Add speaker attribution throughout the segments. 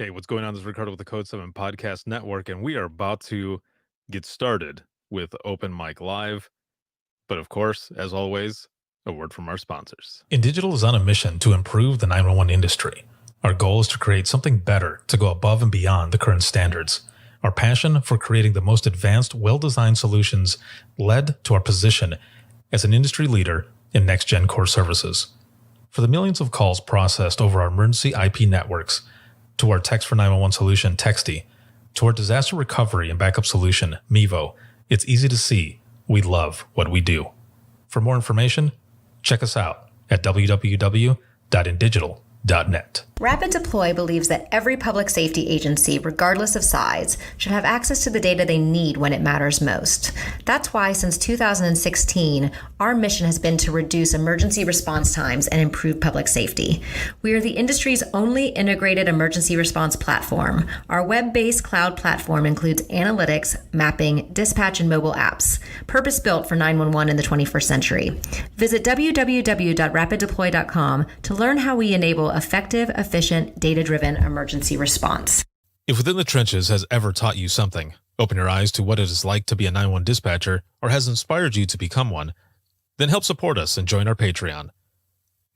Speaker 1: Hey, what's going on? This is Ricardo with the Code 7 Podcast Network, and we are about to get started with Open Mic Live. But of course, as always, a word from our sponsors.
Speaker 2: InDigital is on a mission to improve the 911 industry. Our goal is to create something better to go above and beyond the current standards. Our passion for creating the most advanced, well-designed solutions led to our position as an industry leader in next-gen core services. For the millions of calls processed over our emergency IP networks, to our Text for 911 solution, Texty, to our disaster recovery and backup solution, Mevo, it's easy to see we love what we do. For more information, check us out at www.indigital.net.
Speaker 3: Rapid Deploy believes that every public safety agency, regardless of size, should have access to the data they need when it matters most. That's why, since 2016, our mission has been to reduce emergency response times and improve public safety. We are the industry's only integrated emergency response platform. Our web-based cloud platform includes analytics, mapping, dispatch, and mobile apps, purpose-built for 911 in the 21st century. Visit www.rapiddeploy.com to learn how we enable effective, efficient, data-driven emergency response.
Speaker 2: If Within the Trenches has ever taught you something, open your eyes to what it is like to be a 911 dispatcher, or has inspired you to become one, then help support us and join our Patreon.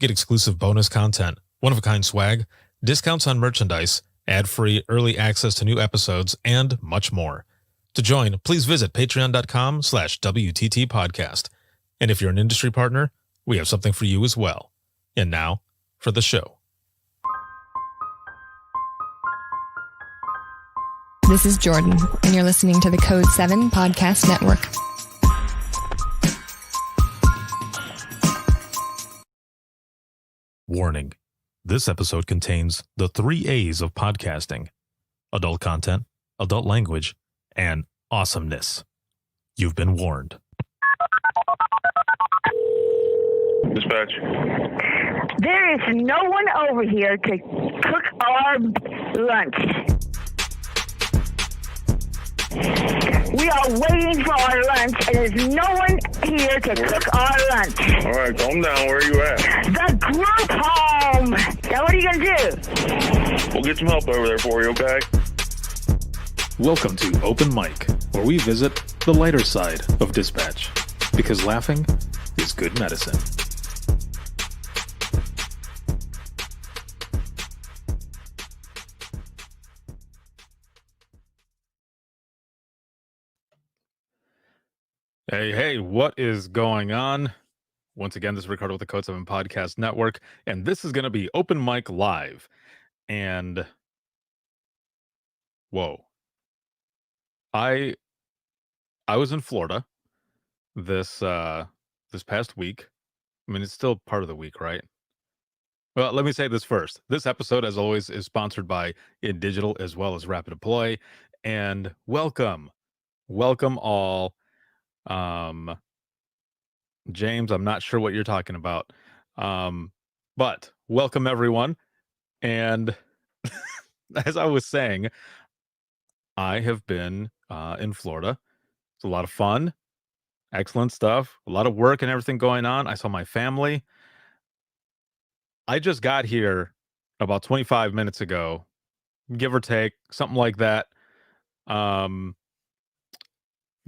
Speaker 2: Get exclusive bonus content, one-of-a-kind swag, discounts on merchandise, ad-free early access to new episodes, and much more. To join, please visit patreon.com/WTT podcast. And if you're an industry partner, we have something for you as well. And now, for the show.
Speaker 4: This is Jordan, and you're listening to the Code 7 Podcast Network.
Speaker 2: Warning. This episode contains the 3 A's of podcasting: adult content, adult language, and awesomeness. You've been warned.
Speaker 5: Dispatch.
Speaker 6: There is no one over here to cook our lunch. We are waiting for our lunch, and there's no one here to cook our lunch.
Speaker 5: All right, calm down. Where are you at?
Speaker 6: The group home. Now, what are you going to do?
Speaker 5: We'll get some help over there for you, okay?
Speaker 2: Welcome to Open Mic, where we visit the lighter side of dispatch, because laughing is good medicine.
Speaker 1: Hey, what is going on? Once again, this is Ricardo with the Code 7 Podcast Network, and this is going to be Open Mic Live. And whoa. I was in Florida this past week. I mean, it's still part of the week, right? Well, let me say this first. This episode, as always, is sponsored by InDigital as well as Rapid Deploy. And welcome all. James, I'm not sure what you're talking about. But welcome everyone. And as I was saying, I have been in Florida. It's a lot of fun, excellent stuff, a lot of work and everything going on. I saw my family. I just got here about 25 minutes ago, give or take, something like that.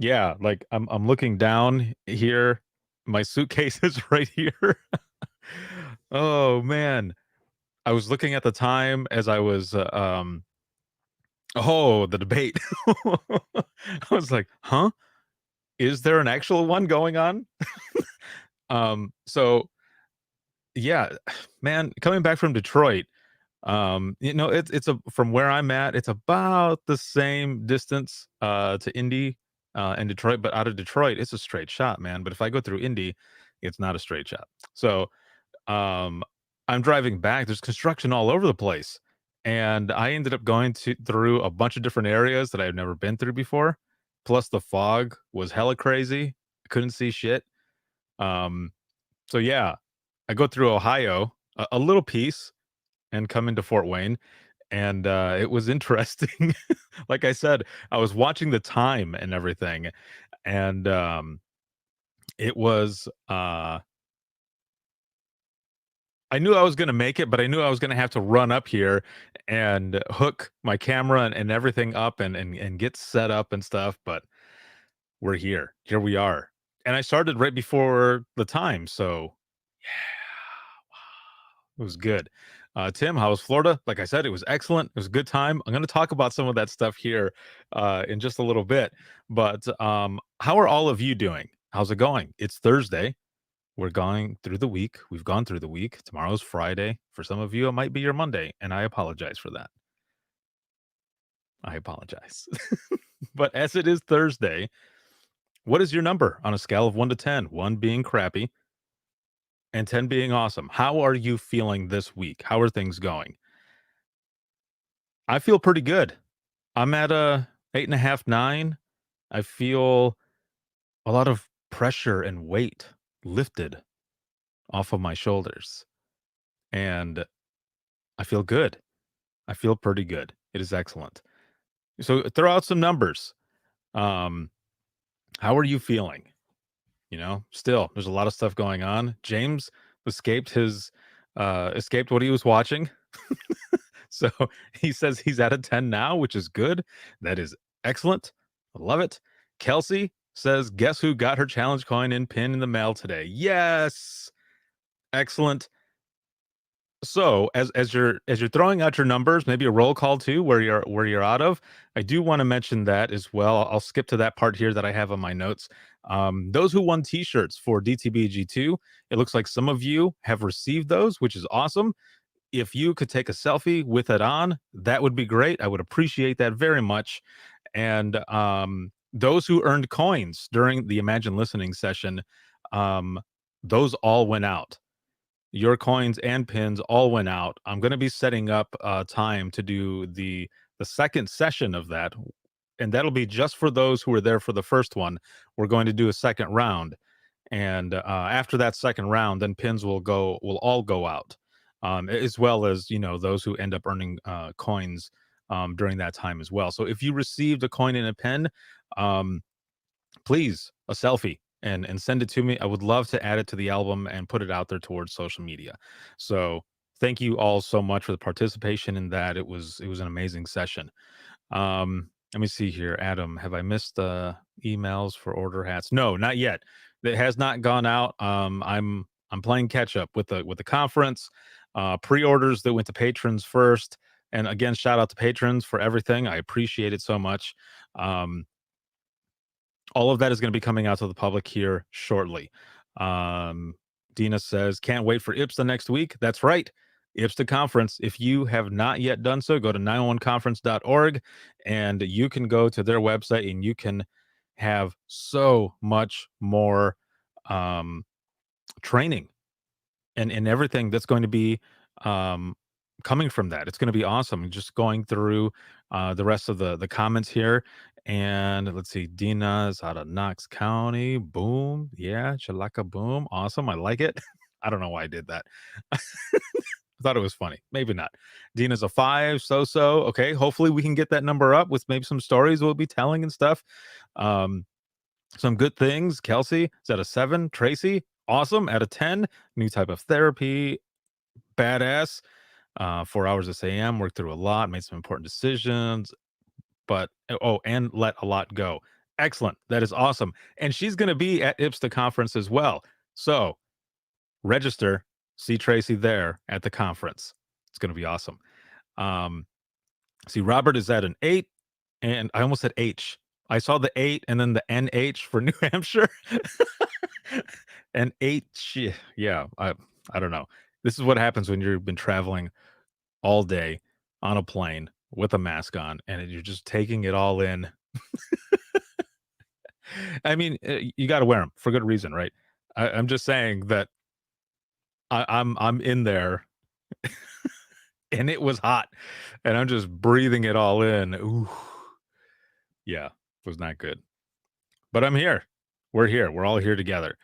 Speaker 1: Yeah, like I'm looking down here. My suitcase is right here. Oh man. I was looking at the time as I was the debate. I was like, huh? Is there an actual one going on? So yeah, man, coming back from Detroit, it's from where I'm at, it's about the same distance to Indy and Detroit, but out of Detroit, it's a straight shot, man. But if I go through Indy, it's not a straight shot. So I'm driving back. There's construction all over the place. And I ended up going through a bunch of different areas that I've never been through before. Plus the fog was hella crazy. I couldn't see shit. So yeah, I go through Ohio, a little piece, and come into Fort Wayne. And it was interesting. Like I said, I was watching the time and everything, and it was I knew I was going to make it, but I knew I was going to have to run up here and hook my camera and everything up and get set up and stuff. But we're here. Here we are. And I started right before the time. So it was good. Tim, how was Florida? Like I said, it was excellent. It was a good time. I'm going to talk about some of that stuff here in just a little bit. But how are all of you doing? How's it going? It's Thursday. We're going through the week. We've gone through the week. Tomorrow's Friday. For some of you, it might be your Monday, and I apologize for that. I apologize. But as it is Thursday, what is your number on a scale of 1 to 10? 1 being crappy and 10 being awesome. How are you feeling this week? How are things going? I feel pretty good. I'm at a 8.5, 9. I feel a lot of pressure and weight lifted off of my shoulders. And I feel good. I feel pretty good. It is excellent. So throw out some numbers. How are you feeling? Still, there's a lot of stuff going on. James escaped what he was watching. So he says he's at a 10 now, which is good. That is excellent. I love it. Kelsey says, guess who got her challenge coin and pin in the mail today? Yes. Excellent. So as you're throwing out your numbers, maybe a roll call too, where you're out of. I do want to mention that as well. I'll skip to that part here that I have on my notes. Those who won T-shirts for DTBG2, it looks like some of you have received those, which is awesome. If you could take a selfie with it on, that would be great. I would appreciate that very much. And those who earned coins during the Imagine Listening session, those all went out. Your coins and pins all went out. I'm going to be setting up time to do the second session of that, and that'll be just for those who were there for the first one. We're going to do a second round, and after that second round, then pins will all go out, as well as those who end up earning coins during that time as well. So if you received a coin and a pin, please a selfie and send it to me. I would love to add it to the album and put it out there towards social media. So thank you all so much for the participation in that. It was an amazing session. Let me see here. Adam, have I missed emails for order hats? No, not yet. It has not gone out. I'm playing catch up with the conference. Pre-orders that went to patrons first. And again, shout out to patrons for everything. I appreciate it so much. All of that is going to be coming out to the public here shortly. Dina says, can't wait for IPSTA next week. That's right. IPSTA conference. If you have not yet done so, go to 911conference.org and you can go to their website and you can have so much more training and everything that's going to be coming from that. It's going to be awesome. Just going through the rest of the comments here. And let's see, Dina's out of Knox County. Boom. Yeah, Chalaka boom. Awesome. I like it. I don't know why I did that. I thought it was funny. Maybe not. Dina's a 5. So. Okay. Hopefully we can get that number up with maybe some stories we'll be telling and stuff. Some good things. Kelsey is at a 7. Tracy, awesome. At a 10. New type of therapy. Badass. 4 hours of SAM. Worked through a lot. Made some important decisions. But and let a lot go. Excellent. That is awesome. And she's going to be at IPSTA conference as well. So register, see Tracy there at the conference. It's going to be awesome. See, Robert is at an 8, and I almost said H. I saw the 8 and then the NH for New Hampshire. And H, yeah, I don't know. This is what happens when you've been traveling all day on a plane with a mask on and you're just taking it all in. I mean, you got to wear them for good reason, right? I'm just saying that I'm in there and it was hot and I'm just breathing it all in. Ooh, yeah, it was not good, but I'm here. We're here. We're all here together.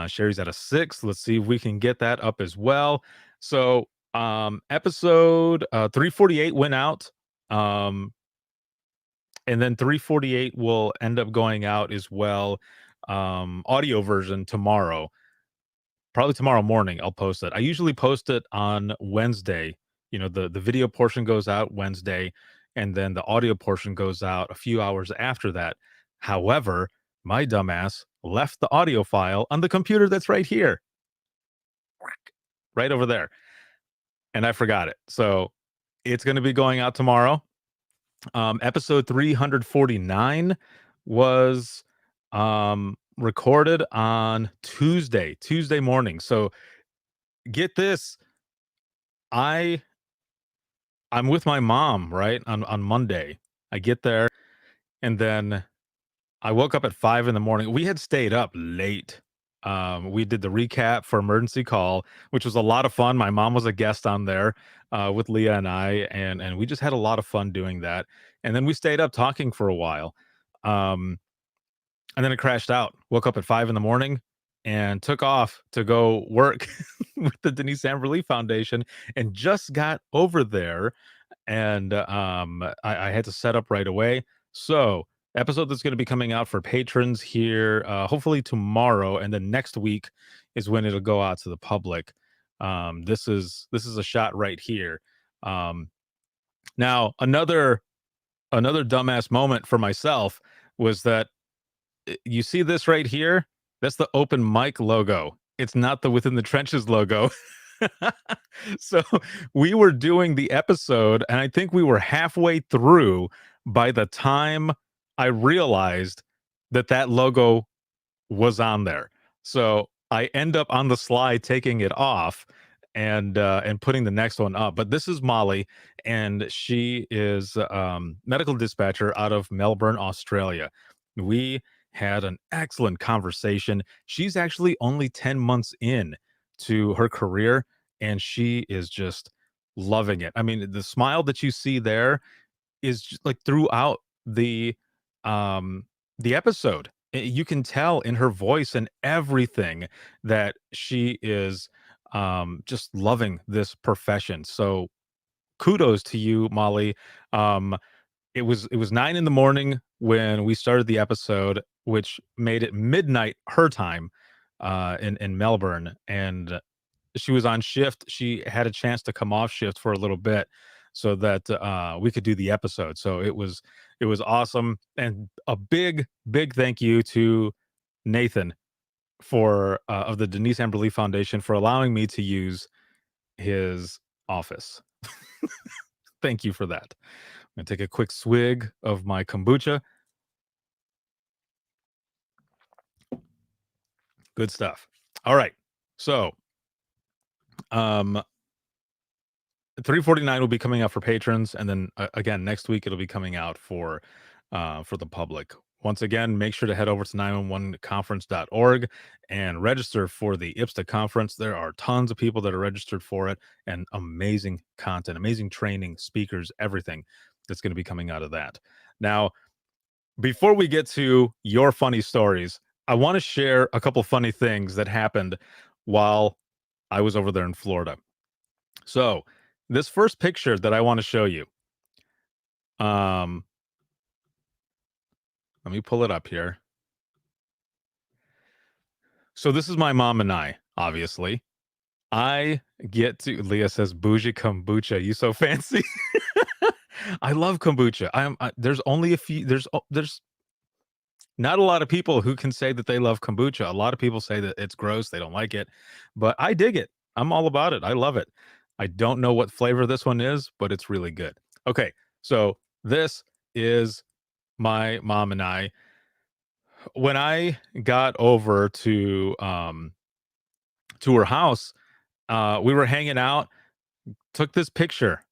Speaker 1: Sherry's at a 6. Let's see if we can get that up as well. So episode 348 went out, and then 348 will end up going out as well, audio version tomorrow. probably tomorrow morning I'll post it. I usually post it on Wednesday. You know, the video portion goes out Wednesday, and then the audio portion goes out a few hours after that. However, my dumbass left the audio file on the computer that's right here. Right over there. And I forgot it. So it's going to be going out tomorrow. Episode 349 was recorded on Tuesday morning. So get this. I'm with my mom, right? On Monday. I get there, and then I woke up at 5 in the morning. We had stayed up late. We did the recap for Emergency Call, which was a lot of fun. My mom was a guest on there with Leah and I, and we just had a lot of fun doing that. And then we stayed up talking for a while. And then it crashed out. Woke up at 5 in the morning and took off to go work with the Denise Amberly Foundation, and just got over there. And I had to set up right away. So episode that's going to be coming out for patrons here, hopefully tomorrow, and then next week is when it'll go out to the public. This is a shot right here. Now another dumbass moment for myself was that you see this right here. That's the open mic logo. It's not the Within the Trenches logo. So we were doing the episode, and I think we were halfway through by the time I realized that logo was on there. So I end up on the slide taking it off and putting the next one up. But this is Molly, and she is medical dispatcher out of Melbourne, Australia. We had an excellent conversation. She's actually only 10 months in to her career, and she is just loving it. I mean, the smile that you see there is just like throughout the episode. You can tell in her voice and everything that she is just loving this profession. So kudos to you, Molly. It was 9 in the morning when we started the episode, which made it midnight her time in Melbourne, and she was on shift. She had a chance to come off shift for a little bit so that we could do the episode. So it was awesome, and a big thank you to Nathan for of the Denise Amberly Foundation for allowing me to use his office. Thank you for that. I'm gonna take a quick swig of my kombucha. Good stuff. All right. So 349 will be coming out for patrons, and then again next week it'll be coming out for the public. Once again, make sure to head over to 911conference.org and register for the IPSTA conference. There are tons of people that are registered for it, and amazing content, amazing training, speakers, everything that's going to be coming out of that. Now, before we get to your funny stories, I want to share a couple funny things that happened while I was over there in Florida. So this first picture that I want to show you, let me pull it up here. So this is my mom and I, obviously. I get to, Leah says, bougie kombucha. You so fancy. I love kombucha. There's only a few, there's not a lot of people who can say that they love kombucha. A lot of people say that it's gross. They don't like it, but I dig it. I'm all about it. I love it. I don't know what flavor this one is, but it's really good. Okay. So this is my mom and I. When I got over to her house, we were hanging out, took this picture.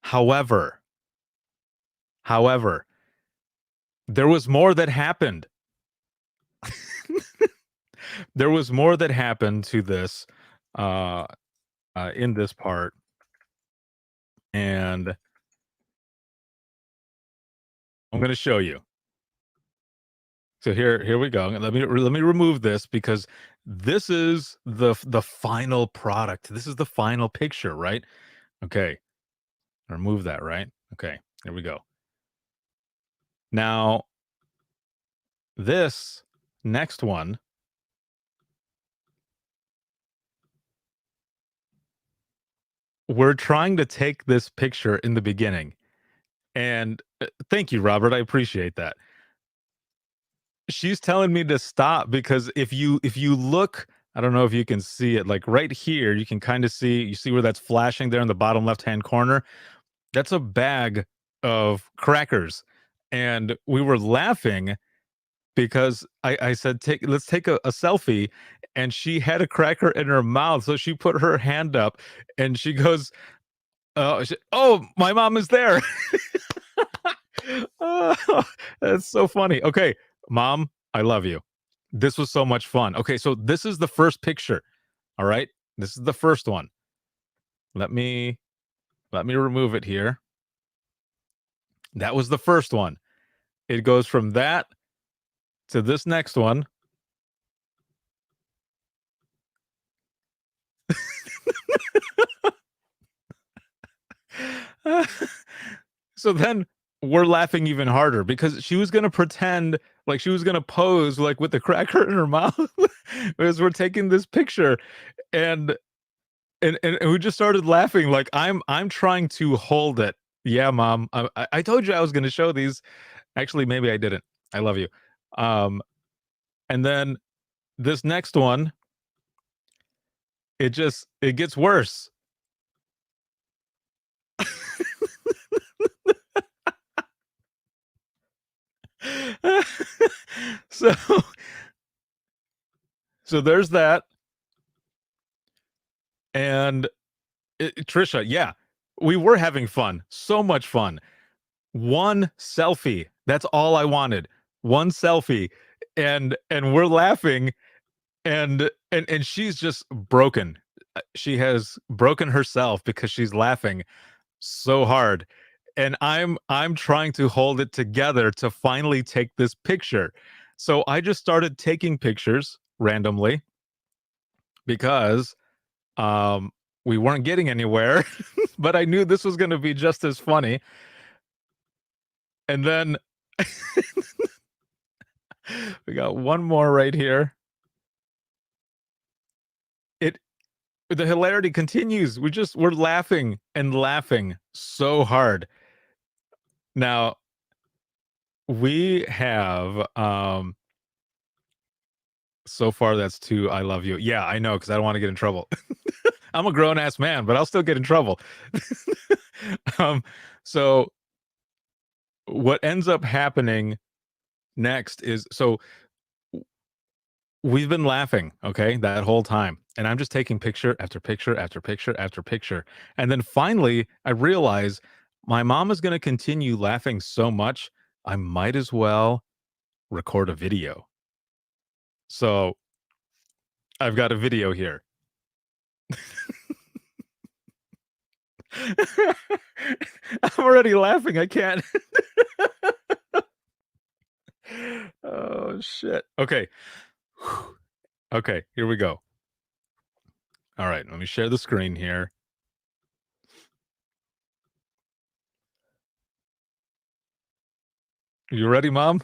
Speaker 1: However, there was more that happened. There was more that happened to this in this part, and I'm going to show you. So here we go. Let me remove this, because this is the final product. This is the final picture, right? Okay. Remove that, right? Okay. Here we go. Now, this next one we're trying to take this picture in the beginning. And thank you, Robert. I appreciate that. She's telling me to stop because if you look, I don't know if you can see it, like right here, you can kind of see, you see where that's flashing there in the bottom left-hand corner? That's a bag of crackers. And we were laughing because I said, let's take a selfie. And she had a cracker in her mouth. So she put her hand up and she goes, oh, my mom is there. Oh, that's so funny. Okay, Mom, I love you. This was so much fun. Okay, so this is the first picture. All right, this is the first one. Let me remove it here. That was the first one. It goes from that to this next one. So then we're laughing even harder because she was going to pretend like she was going to pose like with the cracker in her mouth as we're taking this picture. And we just started laughing. Like I'm trying to hold it. Yeah, Mom. I told you I was going to show these. Actually, maybe I didn't. I love you. And then this next one, it gets worse. so there's that. And Trisha, yeah, we were having fun. So much fun. One selfie. That's all I wanted. One selfie. And we're laughing and she's just broken. She has broken herself because she's laughing so hard. And I'm trying to hold it together to finally take this picture. So I just started taking pictures randomly because we weren't getting anywhere, but I knew this was going to be just as funny. And then we got one more right here. The hilarity continues. We're laughing and laughing so hard. Now we have so far that's 2 I love you. Yeah, I know, because I don't want to get in trouble. I'm a grown-ass man, but I'll still get in trouble. So what ends up happening next is, so we've been laughing, okay, that whole time. And I'm just taking picture after picture after picture after picture. And then finally, I realize my mom is going to continue laughing so much, I might as well record a video. So I've got a video here. I'm already laughing. I can't. Oh, shit. Okay. Okay, here we go. All right, let me share the screen here. You ready, Mom?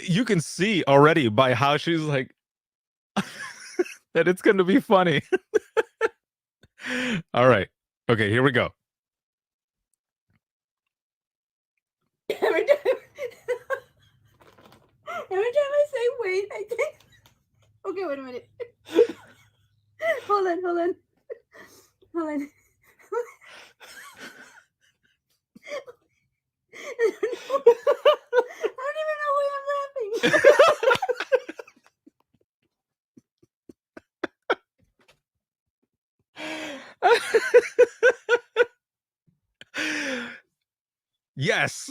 Speaker 1: You can see already by how she's like that it's going to be funny. All right. Okay, here we go.
Speaker 7: Every time I say wait, I think. Okay, wait a minute. Hold on. I don't even know why I'm laughing.
Speaker 1: Yes.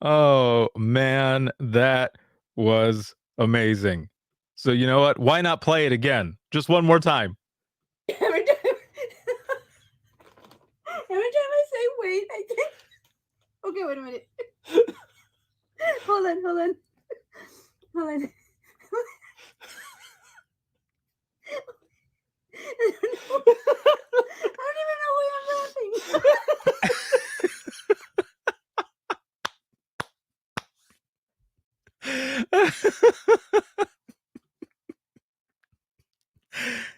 Speaker 1: Oh, man, that was amazing. So you know what? Why not play it again? Just one more time.
Speaker 7: Every time I say wait, I think. Okay, wait a minute. Hold on. I don't even know why I'm laughing.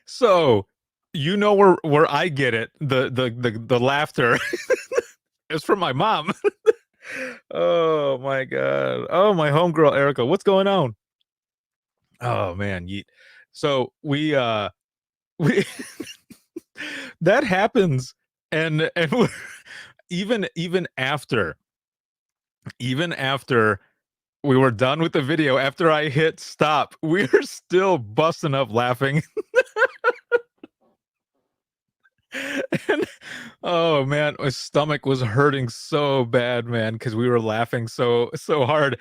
Speaker 1: So, you know where I get it, the laughter is from my mom. Oh my god. Oh, my homegirl Erica, what's going on? Oh man, yeet. So we that happens, and even after we were done with the video, after I hit stop, we were still busting up laughing. And oh man, my stomach was hurting so bad, man, because we were laughing so hard.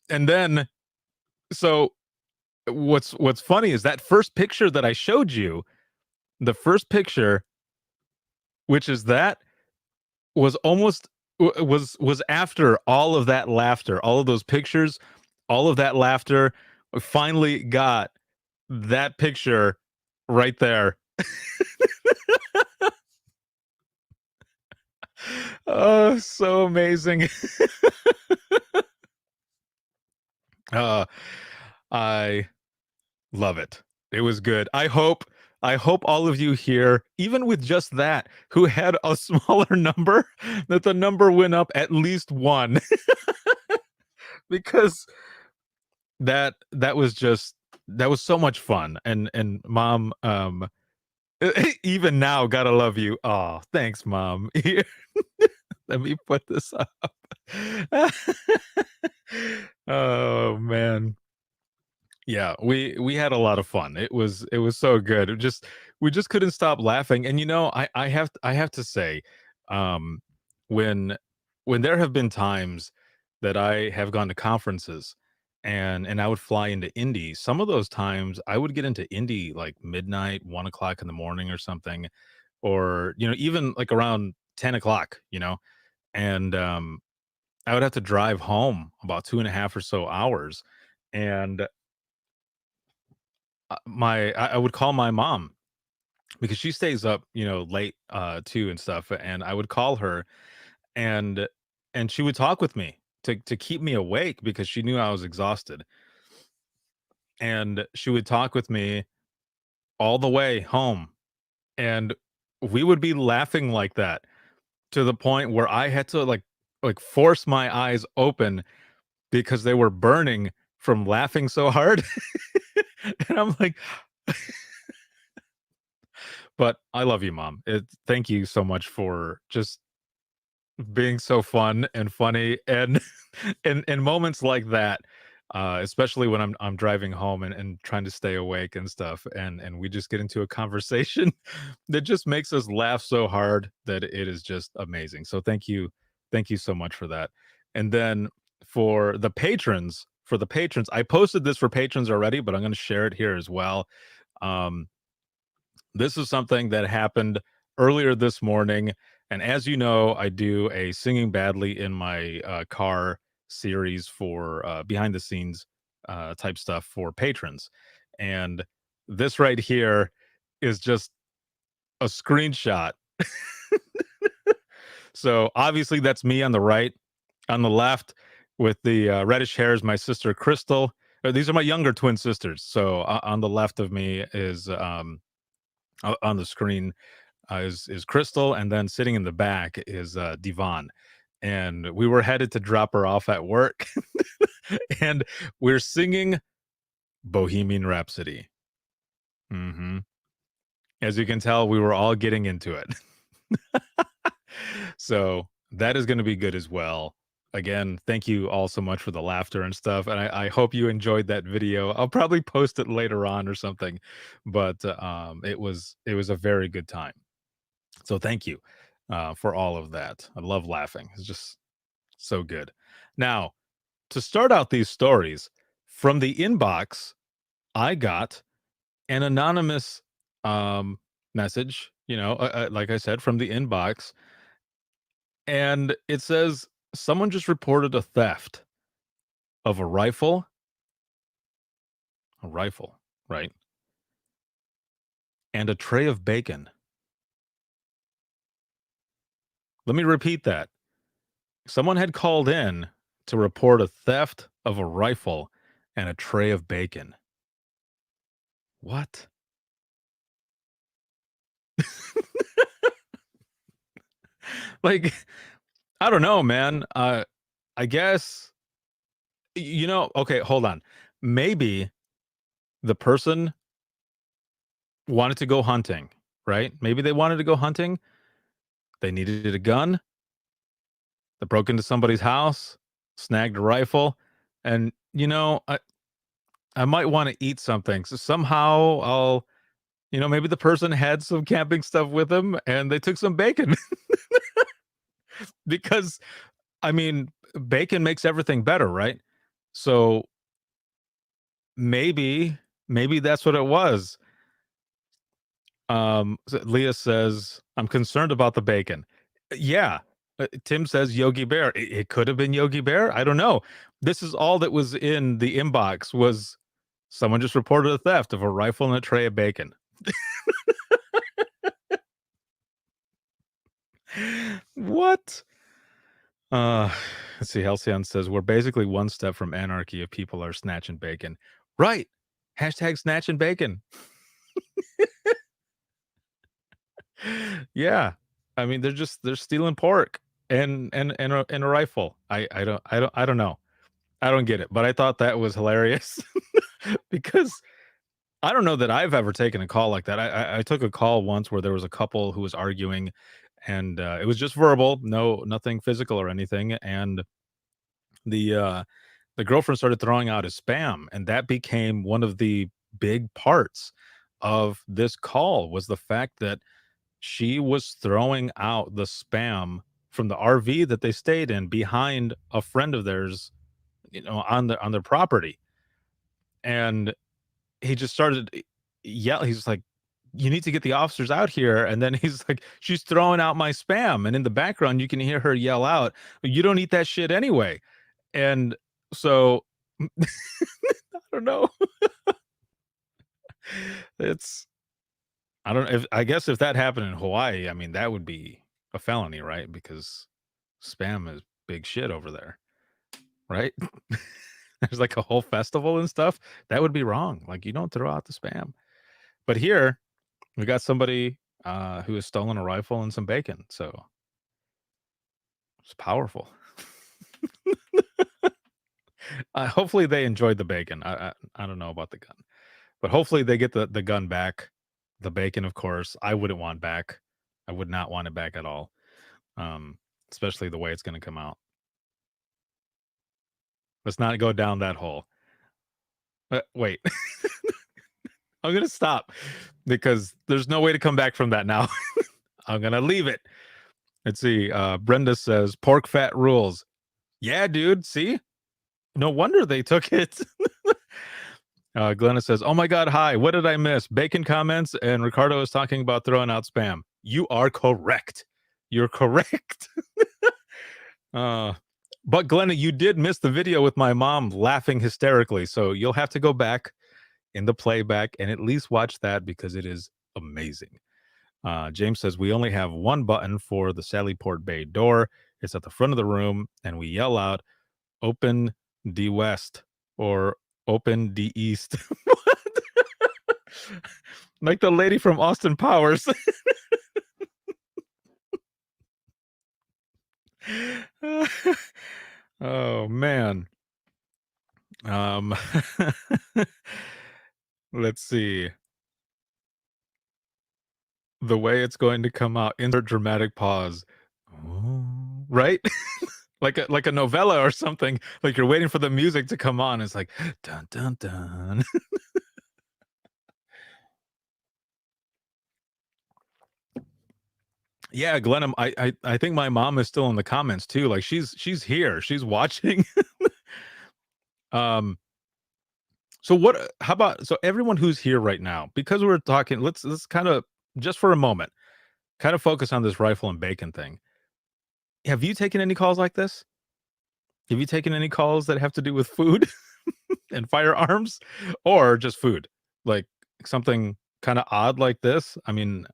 Speaker 1: And then so what's funny is that first picture that I showed you, the first picture, which is that, was almost was after all of that laughter, all of those pictures, all of that laughter. We finally got that picture right there. Oh, so amazing. uh I love it. It was good. I hope all of you here, even with just that, who had a smaller number, that the number went up at least one. Because that was just that was so much fun. And mom, even now, gotta love you. Oh, thanks, mom. Here, let me put this up. Oh man. Yeah, we had a lot of fun. It was so good. We just couldn't stop laughing. And I have to say, um, when there have been times that I have gone to conferences and I would fly into Indy, some of those times I would get into Indy like midnight, 1 o'clock in the morning or something, or even like around 10 o'clock, and I would have to drive home about 2.5 or so hours. And I would call my mom because she stays up, late too and stuff, and I would call her, and she would talk with me to keep me awake because she knew I was exhausted. And she would talk with me all the way home, and we would be laughing like that to the point where I had to like force my eyes open because they were burning from laughing so hard. And I'm like, but I love you, mom. Thank you so much for just being so fun and funny, and in moments like that, especially when I'm driving home and trying to stay awake and stuff, and we just get into a conversation that just makes us laugh so hard that it is just amazing. So thank you so much for that. And then for the patrons, I posted this for patrons already, but I'm going to share it here as well. Um, this is something that happened earlier this morning. And as you know, I do a Singing Badly in My Car series for behind the scenes type stuff for patrons. And this right here is just a screenshot. So obviously, that's me on the right. On the left, with the reddish hair, is my sister Crystal. These are my younger twin sisters. So on the left of me is on the screen is Crystal, and then sitting in the back is Devon. And we were headed to drop her off at work, and we're singing Bohemian Rhapsody. As you can tell, we were all getting into it. So that is going to be good as well. Again, thank you all so much for the laughter and stuff. And I hope you enjoyed that video. I'll probably post it later on or something, but it was a very good time. So thank you for all of that. I love laughing. It's just so good. Now, to start out these stories, from the inbox, I got an anonymous message, like I said, from the inbox. And it says, someone just reported a theft of a rifle, right? And a tray of bacon. Let me repeat that. Someone had called in to report a theft of a rifle and a tray of bacon. What? Like, I don't know, man. I guess, okay, hold on. Maybe the person wanted to go hunting, right? Maybe they wanted to go hunting. They needed a gun. They broke into somebody's house, snagged a rifle, and I might want to eat something. So somehow maybe the person had some camping stuff with them and they took some bacon because I mean, bacon makes everything better, right? So maybe that's what it was. Leah says, I'm concerned about the bacon. Yeah. Tim says Yogi Bear. It could have been Yogi Bear. I don't know. This is all that was in the inbox was someone just reported a theft of a rifle and a tray of bacon. What? Let's see. Halcyon says we're basically one step from anarchy if people are snatching bacon. Right. Hashtag snatching bacon. Yeah. I mean, they're stealing pork and a rifle. I don't know. I don't get it, but I thought that was hilarious because I don't know that I've ever taken a call like that. I took a call once where there was a couple who was arguing, and it was just verbal, nothing physical or anything. And the girlfriend started throwing out his spam, and that became one of the big parts of this call was the fact that she was throwing out the spam from the RV that they stayed in behind a friend of theirs, on their property. And he just started yelling. He's like, you need to get the officers out here. And then he's like, she's throwing out my spam. And in the background, you can hear her yell out, you don't eat that shit anyway. And so I don't know. I guess if that happened in Hawaii, I mean, that would be a felony, right? Because spam is big shit over there, right? There's like a whole festival and stuff. That would be wrong. Like, you don't throw out the spam. But here we got somebody who has stolen a rifle and some bacon. So it's powerful. Hopefully they enjoyed the bacon. I don't know about the gun, but hopefully they get the gun back. The bacon, of course, I wouldn't want back. I would not want it back at all. Especially the way it's going to come out. Let's not go down that hole. Wait. I'm going to stop because there's no way to come back from that now. I'm going to leave it. Let's see. Brenda says pork fat rules. Yeah, dude. See? No wonder they took it. Glenna says, oh my God, hi. What did I miss? Bacon comments, and Ricardo is talking about throwing out spam. You are correct. You're correct. But Glenna, you did miss the video with my mom laughing hysterically. So you'll have to go back in the playback and at least watch that because it is amazing. James says, we only have one button for the Sallyport Bay door. It's at the front of the room, and we yell out, open D West or open D East. Like the lady from Austin Powers. Oh man. Let's see. The way it's going to come out, insert dramatic pause. Oh, right? like a novella or something. Like you're waiting for the music to come on. It's like dun dun dun. Yeah, Glenn, I think my mom is still in the comments too. Like she's here. She's watching. So everyone who's here right now, because we're talking, let's kind of just for a moment, kind of focus on this rifle and bacon thing. Have you taken any calls like this? Have you taken any calls that have to do with food and firearms or just food? Like something kind of odd like this? I mean,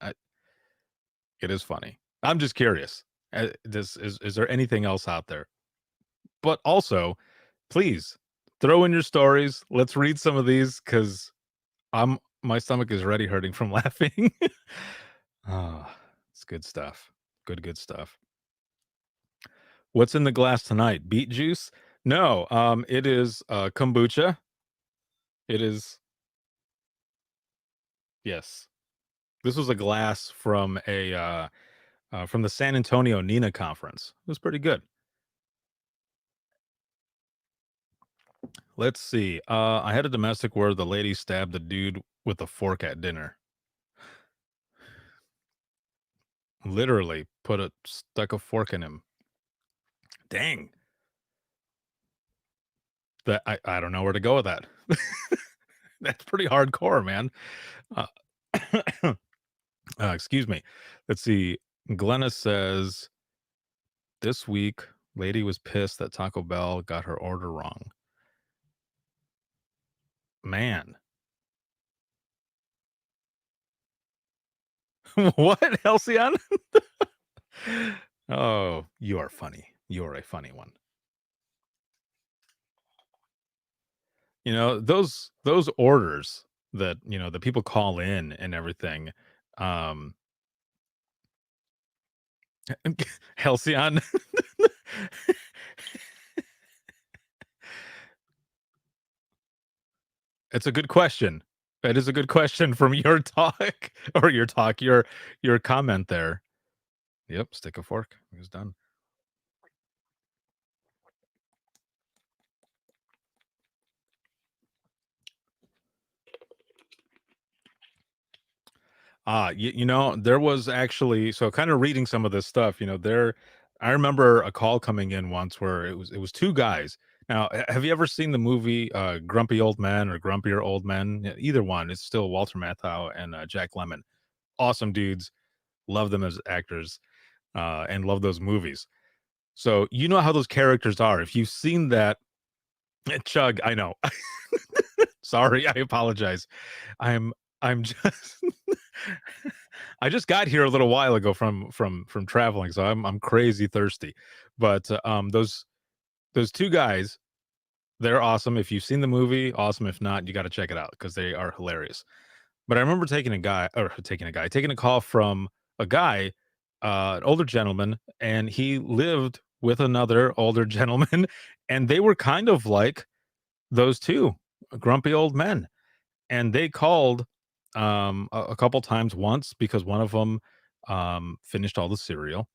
Speaker 1: it is funny. I'm just curious. Is there anything else out there? But also, please throw in your stories. Let's read some of these because my stomach is already hurting from laughing. Oh, it's good stuff. Good stuff. What's in the glass tonight? Beet juice? No, it is kombucha. It is, yes. This was a glass from from the San Antonio NINA conference. It was pretty good. Let's see. I had a domestic where the lady stabbed the dude with a fork at dinner. Literally stuck a fork in him. Dang. That I don't know where to go with that. That's pretty hardcore, man. Uh, excuse me. Let's see. Glenna says this week, lady was pissed that Taco Bell got her order wrong. Man. What, Halcyon? Oh, you are funny. You are a funny one. You know, those orders that, that people call in and everything, um Halcyon. It's a good question. That is a good question from your talk or your comment there. Yep, stick a fork. It was done. There was actually, so kind of reading some of this stuff, I remember a call coming in once where it was two guys. Now, have you ever seen the movie Grumpy Old Men or Grumpier Old Men? Yeah, either one. It's still Walter Matthau and Jack Lemmon. Awesome dudes. Love them as actors and love those movies. So you know how those characters are. If you've seen that, Chug, I know. Sorry, I apologize. I'm just I just got here a little while ago from traveling, so I'm crazy thirsty. But those two guys, they're awesome. If you've seen the movie, awesome. If not, you got to check it out because they are hilarious. But I remember taking a call from a guy, an older gentleman, and he lived with another older gentleman, and they were kind of like those two grumpy old men. And they called a couple times, once because one of them finished all the cereal,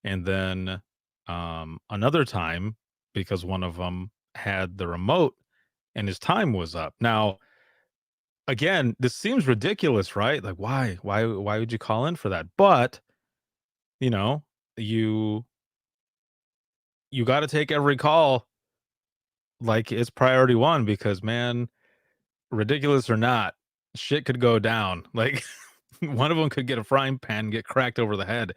Speaker 1: and then another time because one of them had the remote and his time was up. Now, again, this seems ridiculous, right? Like, why would you call in for that? But you know, you you got to take every call like it's priority one, because man, ridiculous or not, shit could go down. Like one of them could get a frying pan, get cracked over the head,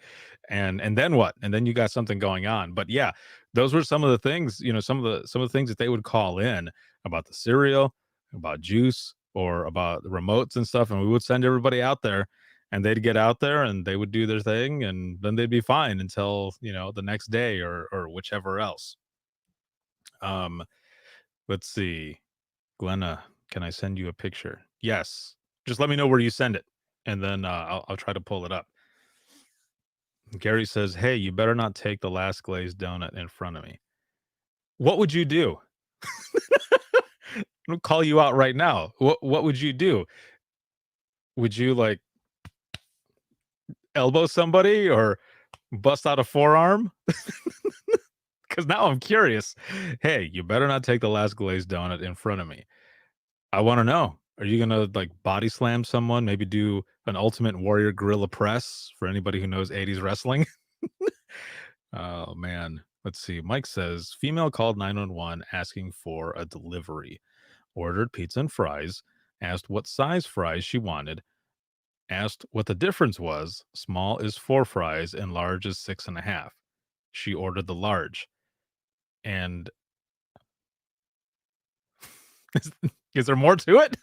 Speaker 1: and then what? And then you got something going on. But yeah, those were some of the things, some of the things that they would call in about the cereal, about juice, or about the remotes and stuff, and we would send everybody out there, and they'd get out there and they would do their thing, and then they'd be fine until, the next day or whichever else. Um, let's see. Glenna, can I send you a picture? Yes. Just let me know where you send it, and then I'll try to pull it up. Gary says, "Hey, you better not take the last glazed donut in front of me." What would you do? I'll call you out right now. What would you do? Would you like elbow somebody or bust out a forearm? Because now I'm curious. Hey, you better not take the last glazed donut in front of me. I want to know. Are you gonna like body slam someone? Maybe do an Ultimate Warrior gorilla press for anybody who knows 80s wrestling? Oh man. Let's see. Mike says female called 911 asking for a delivery. Ordered pizza and fries. Asked what size fries she wanted. Asked what the difference was. Small is 4 fries and large is 6.5. She ordered the large. And is there more to it?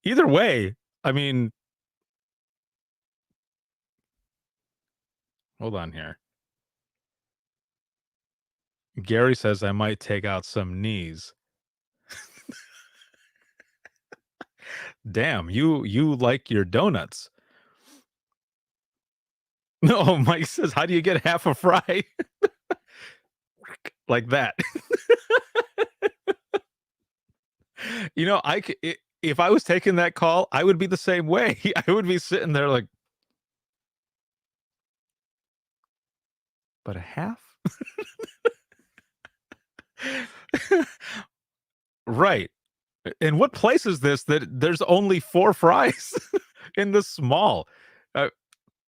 Speaker 1: Either way, I mean, hold on here. Gary says I might take out some knees. Damn, you like your donuts. No, Mike says, how do you get half a fry? Like that. You know, if I was taking that call, I would be the same way. I would be sitting there like, but a half? Right. And what place is this that there's only 4 fries in the small?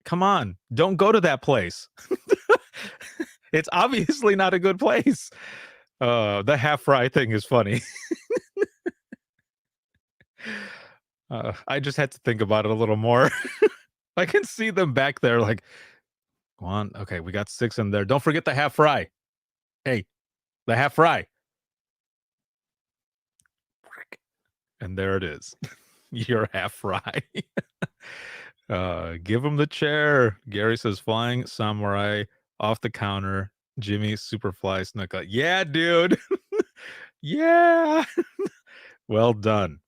Speaker 1: Come on, don't go to that place. It's obviously not a good place. The half fry thing is funny. I just had to think about it a little more. I can see them back there like, go on. Okay, we got 6 in there. Don't forget the half fry. Hey, the half fry. And there it is. Your half fry. Give him the chair. Gary says, flying samurai off the counter. Jimmy Superfly Snuka. Yeah, dude. Yeah. Well done.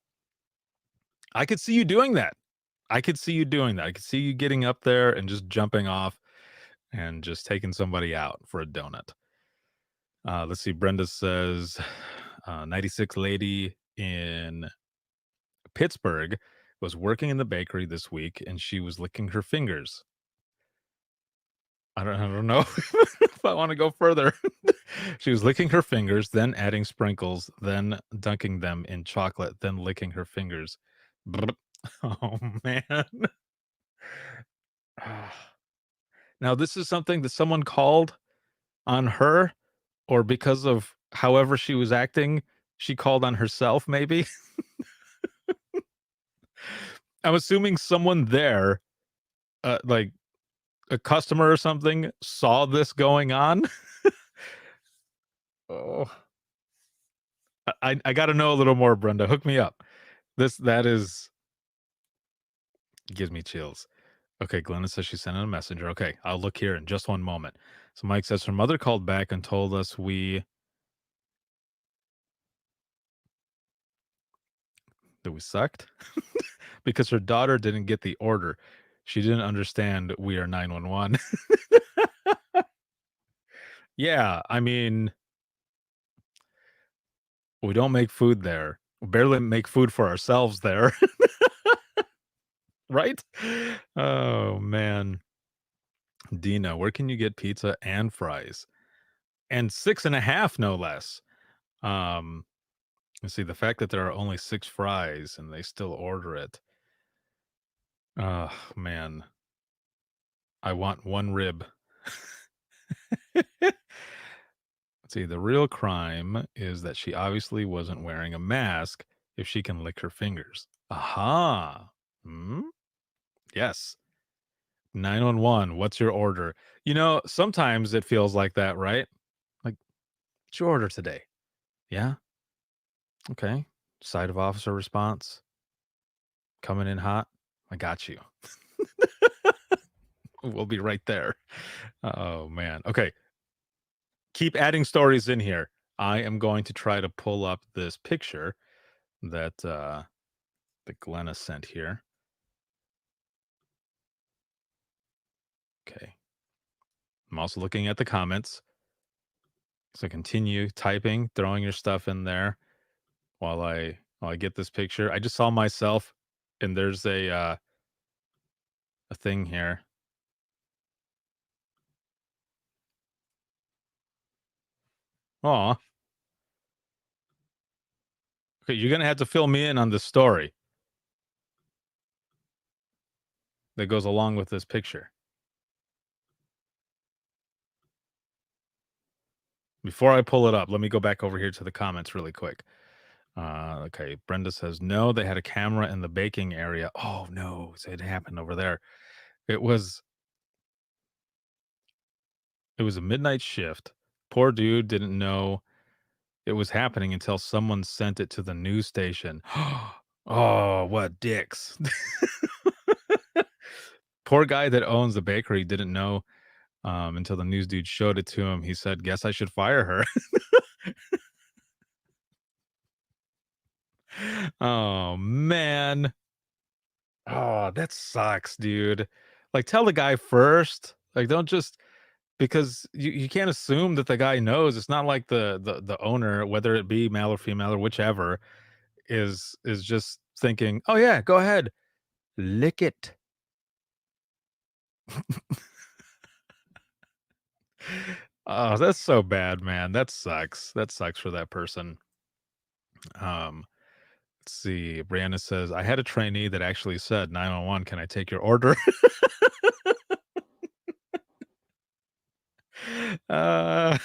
Speaker 1: I could see you doing that. I could see you getting up there and just jumping off and just taking somebody out for a donut. Let's see. Brenda says, 96 lady in Pittsburgh was working in the bakery this week and she was licking her fingers. I don't know if I want to go further. She was licking her fingers, then adding sprinkles, then dunking them in chocolate, then licking her fingers. Oh, man. Now, this is something that someone called on her, or because of however she was acting, she called on herself, maybe? I'm assuming someone there, like a customer or something, saw this going on. Oh, I got to know a little more, Brenda. Hook me up. That gives me chills. Okay, Glenna says she sent in a messenger. Okay, I'll look here in just one moment. So Mike says her mother called back and told us that we sucked because her daughter didn't get the order. She didn't understand we are 911. Yeah, I mean, we don't make food there. We barely make food for ourselves there. Right? Oh, man. Dina, where can you get pizza and fries? And 6.5, no less. Let's see, the fact that there are only 6 fries and they still order it. Oh, man. I want 1 rib. Let's see, the real crime is that she obviously wasn't wearing a mask if she can lick her fingers. Aha. Yes. 911, what's your order? You know, sometimes it feels like that, right? Like, what's your order today? Yeah? Okay. Side of officer response. Coming in hot. I got you. We'll be right there. Oh, man. Okay. Keep adding stories in here. I am going to try to pull up this picture that Glenna sent here. Okay. I'm also looking at the comments. So continue typing, throwing your stuff in there while I get this picture. I just saw myself and there's a thing here. Aw. Okay, you're gonna have to fill me in on this story that goes along with this picture. Before I pull it up, let me go back over here to the comments really quick. Okay, Brenda says, no, they had a camera in the baking area. Oh, no, so it happened over there. It was a midnight shift. Poor dude didn't know it was happening until someone sent it to the news station. Oh, what dicks. Poor guy that owns the bakery didn't know until the news dude showed it to him. He said, guess I should fire her. Oh, man. Oh, that sucks, dude. Like, tell the guy first. Like, don't just because you can't assume that the guy knows. It's not like the owner, whether it be male or female or whichever, is just thinking, "Oh yeah, go ahead, lick it." Oh, that's so bad, man. That sucks. That sucks for that person. Um, let's see. Brianna says, I had a trainee that actually said 911, can I take your order? uh,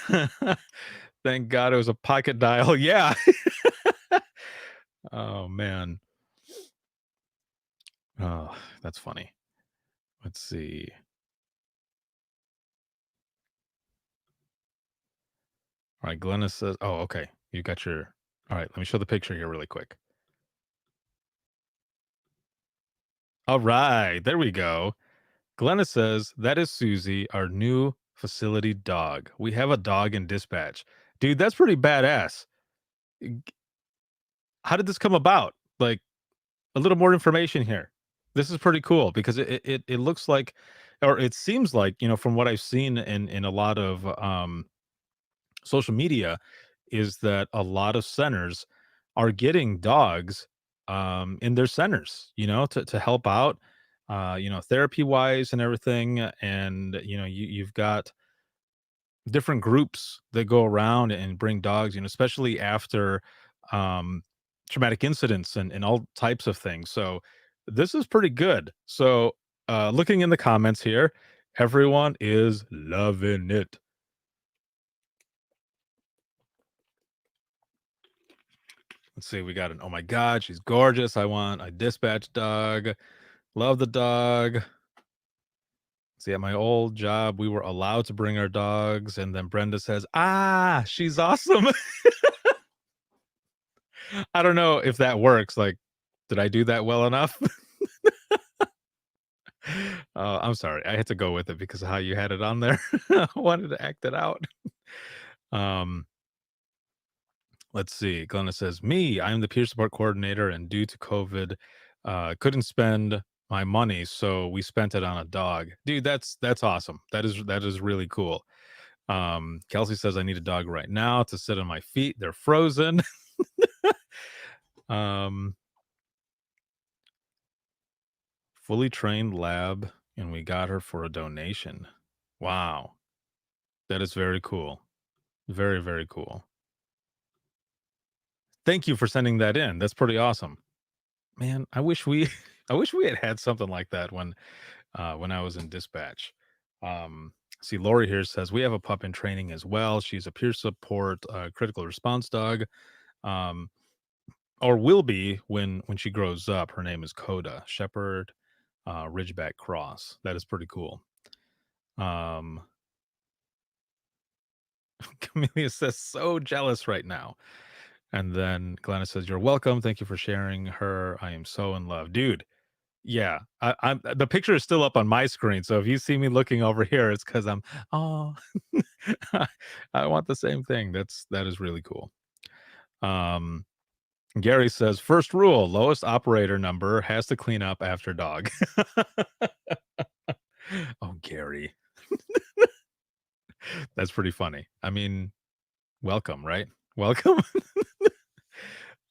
Speaker 1: thank God it was a pocket dial. Yeah. Oh man. Oh, that's funny. Let's see. All right, Glenna says, oh, okay. You got your all right, let me show the picture here really quick. All right, there we go. Glenna says, that is Susie, our new facility dog. We have a dog in dispatch. Dude, that's pretty badass. G- How did this come about? Like, a little more information here. This is pretty cool because it looks like, or it seems like, from what I've seen in a lot of social media, is that a lot of centers are getting dogs in their centers, to help out, therapy wise and everything. And, you've got different groups that go around and bring dogs, especially after um, traumatic incidents and all types of things. So this is pretty good. So looking in the comments here, everyone is loving it. Let's see, we got an, oh my God, she's gorgeous. I want a dispatch dog. Love the dog. See, at my old job, we were allowed to bring our dogs. And then Brenda says, she's awesome. I don't know if that works. Like, did I do that well enough? I'm sorry. I had to go with it because of how you had it on there. I wanted to act it out. Um, let's see. Glenna says, me, I'm the peer support coordinator, and due to COVID, couldn't spend my money, so we spent it on a dog. Dude, that's awesome. That is really cool. Kelsey says, I need a dog right now to sit on my feet. They're frozen. Fully trained lab, and we got her for a donation. Wow. That is very cool. Very, very cool. Thank you for sending that in. That's pretty awesome. Man, I wish we had something like that when I was in dispatch. See, Lori here says we have a pup in training as well. She's a peer support critical response dog. Or will be when she grows up. Her name is Coda Shepherd Ridgeback Cross. That is pretty cool. Camellia says, so jealous right now. And then Glenna says, you're welcome. Thank you for sharing her. I am so in love. Dude, yeah. I'm the picture is still up on my screen. So if you see me looking over here, it's because I'm I want the same thing. That is really cool. Gary says, first rule, lowest operator number has to clean up after dog. Oh, Gary. That's pretty funny. I mean, welcome, right? Welcome.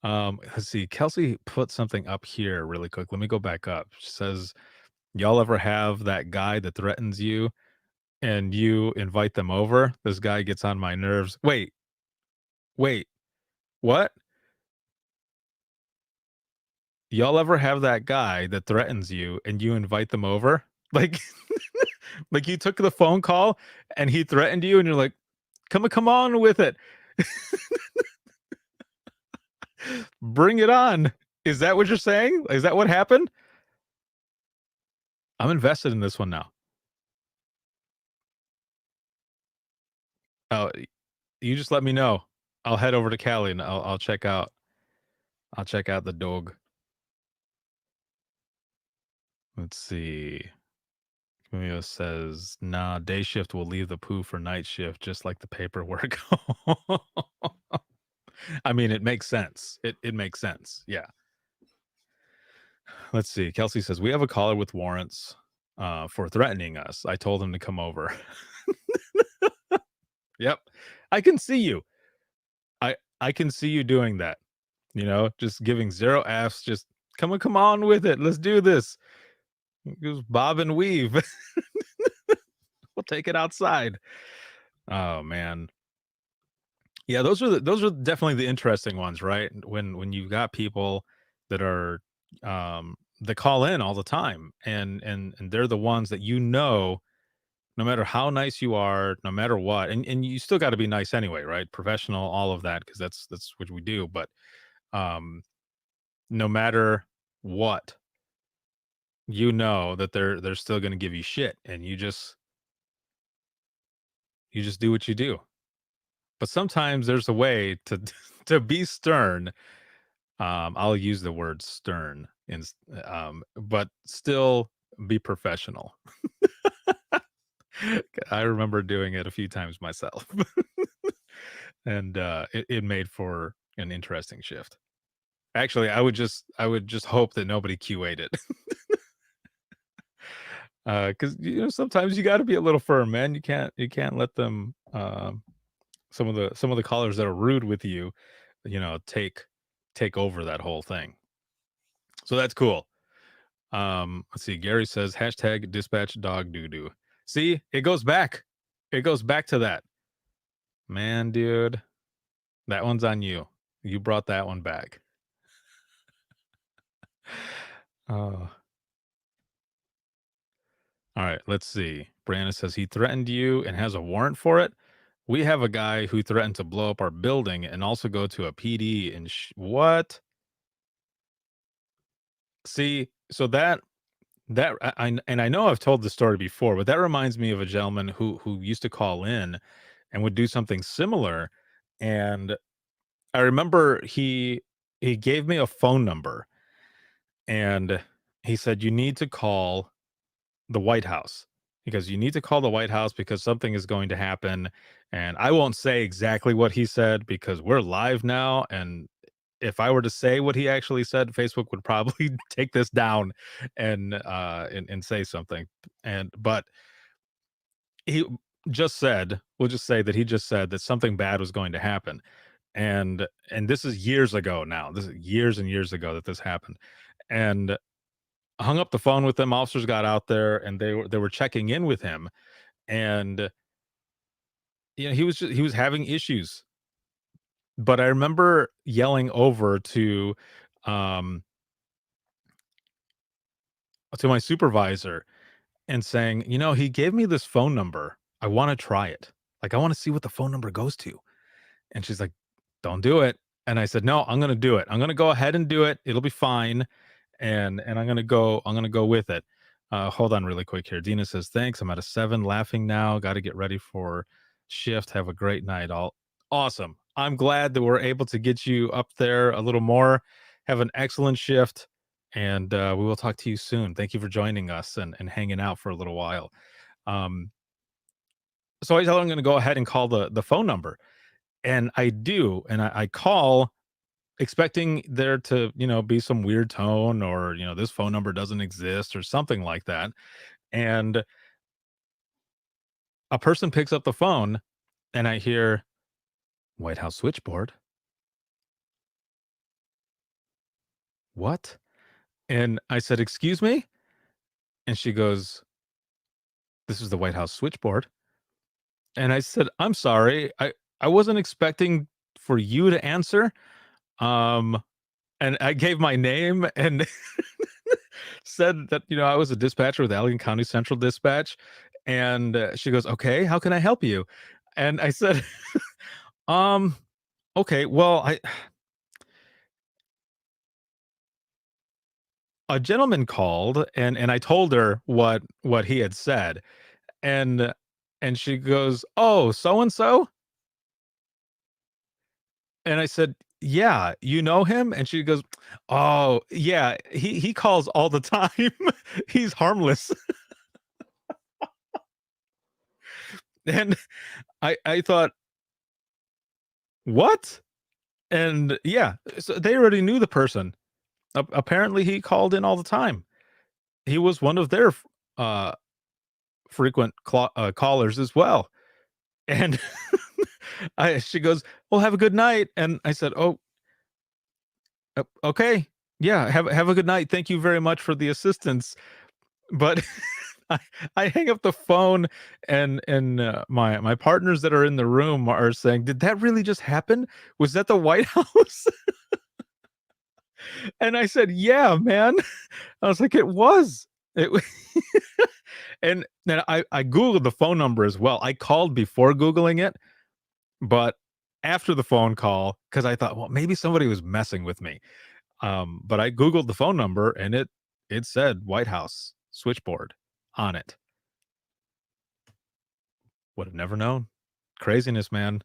Speaker 1: Let's see. Kelsey put something up here really quick. Let me go back up. She says, y'all ever have that guy that threatens you and you invite them over? This guy gets on my nerves. Wait, what? Y'all ever have that guy that threatens you and you invite them over? Like, like you took the phone call and he threatened you and you're like, come on with it. Bring it on. Is that what you're saying? Is that what happened? I'm invested in this one now. Oh, you just let me know. I'll head over to Cali and I'll check out the dog. Let's see. Camilo says, nah, day shift will leave the poo for night shift, just like the paperwork. I mean, it makes sense. It makes sense. Yeah. Let's see. Kelsey says, we have a caller with warrants. for threatening us. I told him to come over. Yep. I can see you. I can see you doing that. Just giving 0 Fs, just come on with it. Let's do this. Just bob and weave. We'll take it outside. Oh man. Yeah, those are definitely the interesting ones, right? When you've got people that are that call in all the time, and they're the ones that no matter how nice you are, no matter what, and you still got to be nice anyway, right? Professional, all of that, because that's what we do. But um, no matter what, that they're still going to give you shit, and you just do what you do. But sometimes there's a way to to be stern. I'll use the word stern, but still be professional. I remember doing it a few times myself, and it made for an interesting shift. Actually, I would just hope that nobody QA'd it, because sometimes you got to be a little firm, man. You can't let them some of the callers that are rude with you, take over that whole thing. So that's cool. Let's see. Gary says hashtag dispatch dog doo doo. See, it goes back. It goes back to that. Man, dude, that one's on you. You brought that one back. Oh. All right, let's see. Brandon says he threatened you and has a warrant for it. We have a guy who threatened to blow up our building and also go to a PD and what? See, so that I know I've told the story before, but that reminds me of a gentleman who used to call in and would do something similar. And I remember he gave me a phone number, and he said, you need to call the White House, because you need to call the White House because something is going to happen. And I won't say exactly what he said because we're live now, and if I were to say what he actually said, Facebook would probably take this down and say something. But he just said, we'll just say that he just said that something bad was going to happen. And this is years ago now. This is years and years ago that this happened. And hung up the phone with them. Officers got out there and they were checking in with him. And he was having issues. But I remember yelling over to my supervisor and saying, he gave me this phone number. I want to try it. Like, I want to see what the phone number goes to. And she's like, don't do it. And I said, no, I'm going to do it. I'm going to go ahead and do it. It'll be fine. And I'm going to go with it. Hold on really quick here. Dina says, thanks. I'm at a 7 laughing now. Got to get ready for shift. Have a great night. All awesome. I'm glad that we're able to get you up there a little more. Have an excellent shift. And we will talk to you soon. Thank you for joining us and hanging out for a little while. So I tell her I'm going to go ahead and call the phone number. And I do. And I call expecting there to, be some weird tone or, this phone number doesn't exist or something like that. And a person picks up the phone and I hear White House switchboard. What? And I said, excuse me? And she goes, this is the White House switchboard. And I said, I'm sorry. I wasn't expecting for you to answer. And I gave my name and said that, I was a dispatcher with Allegan County Central Dispatch. And she goes, okay, how can I help you? And I said, okay, well, a gentleman called and I told her what he had said. And she goes, oh, so-and-so? And I said, yeah, you know him? And she goes, oh, yeah, he calls all the time. He's harmless. And I thought, what? And yeah, so they already knew the person. Apparently he called in all the time. He was one of their frequent callers as well. And she goes, well, have a good night. And I said, oh, okay. Yeah. Have a good night. Thank you very much for the assistance. But I hang up the phone, and my partners that are in the room are saying, did that really just happen? Was that the White House? And I said, yeah, man. I was like, it was. And then I Googled the phone number as well. I called before Googling it, but after the phone call, because I thought, well, maybe somebody was messing with me. But I Googled the phone number, and it said White House switchboard on it. Would have never known. Craziness, man.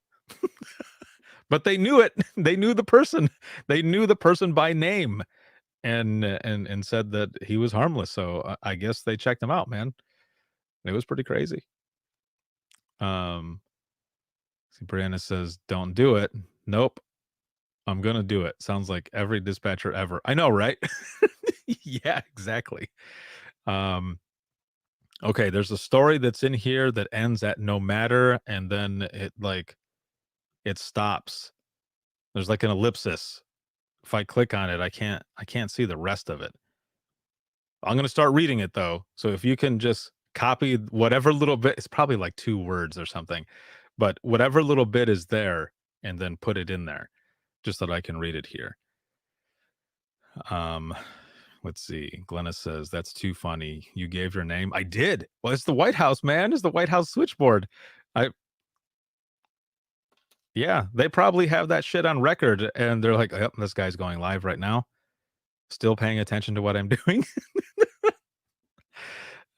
Speaker 1: But they knew it. They knew the person. They knew the person by name, and said that he was harmless. So I guess they checked him out, man. It was pretty crazy. See, Brianna says, don't do it. Nope. I'm gonna do it. Sounds like every dispatcher ever. I know, right? Yeah, exactly. Okay, there's a story that's in here that ends at no matter, and then it stops. There's like an ellipsis. If I click on it, I can't see the rest of it. I'm gonna start reading it though. So if you can just copy whatever little bit, it's probably like 2 words or something, but whatever little bit is there, and then put it in there, just so that I can read it here. Let's see. Glenna says, that's too funny. You gave your name. I did. Well, it's the White House, man. It's the White House switchboard. Yeah, they probably have that shit on record, and they're like, yep, this guy's going live right now. Still paying attention to what I'm doing.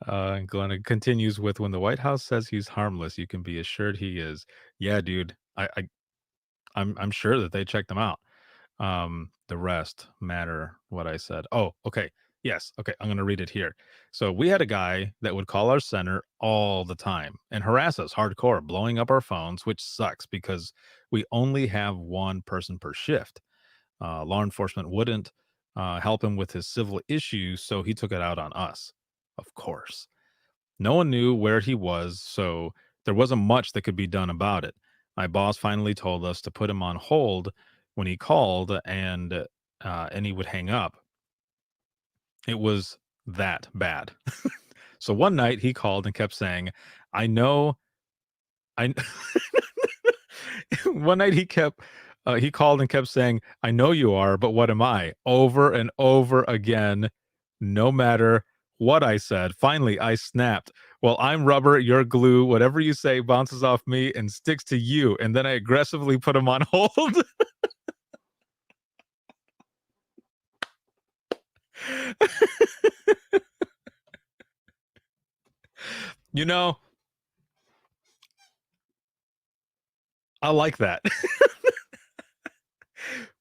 Speaker 1: And Glenna continues with, when the White House says he's harmless, you can be assured he is. Yeah, dude. I'm sure that they checked him out. The rest matter what I said. Oh, okay. Yes. Okay. I'm going to read it here. So we had a guy that would call our center all the time and harass us hardcore, blowing up our phones, which sucks because we only have one person per shift. Law enforcement wouldn't help him with his civil issues, so he took it out on us. Of course. No one knew where he was, so there wasn't much that could be done about it. My boss finally told us to put him on hold when he called, and he would hang up. It was that bad. So one night he called and kept saying, I know I one night he called and kept saying, I know you are, but what am I? Over and over again, no matter what I said. Finally, I snapped. Well, I'm rubber, you're glue. Whatever you say bounces off me and sticks to you. And then I aggressively put him on hold. You know, I like that.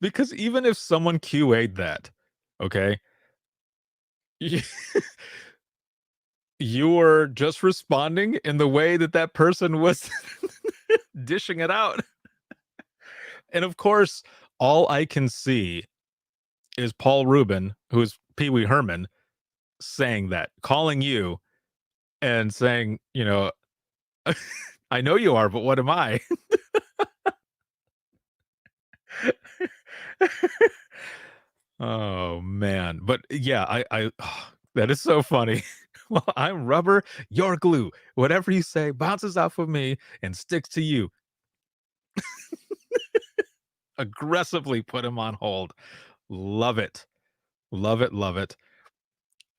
Speaker 1: Because even if someone QA'd that, okay, you were just responding in the way that that person was dishing it out. And of course, all I can see is Paul Rubin, who's Pee Wee Herman, saying that, calling you and saying, you know, I know you are, but what am I? Oh man. But yeah, I that is so funny. Well, I'm rubber, you're glue. Whatever you say bounces off of me and sticks to you. Aggressively put him on hold. Love it. Love it. Love it.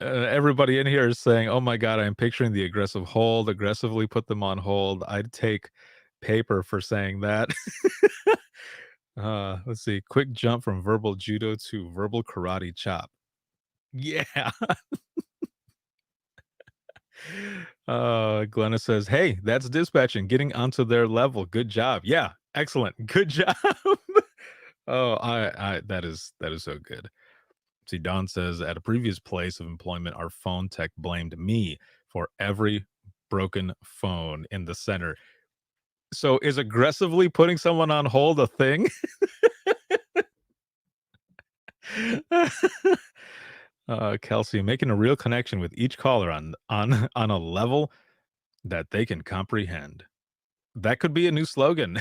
Speaker 1: Everybody in here is saying, oh my God, I'm picturing the aggressive hold, aggressively put them on hold. I'd take paper for saying that. Let's see. Quick jump from verbal judo to verbal karate chop. Yeah. Glenna says, hey, that's dispatching, getting onto their level. Good job. Yeah, excellent. Good job. Oh, that is so good. See, Don says, at a previous place of employment, our phone tech blamed me for every broken phone in the center. So is aggressively putting someone on hold a thing? Kelsey, making a real connection with each caller on on a level that they can comprehend. That could be a new slogan.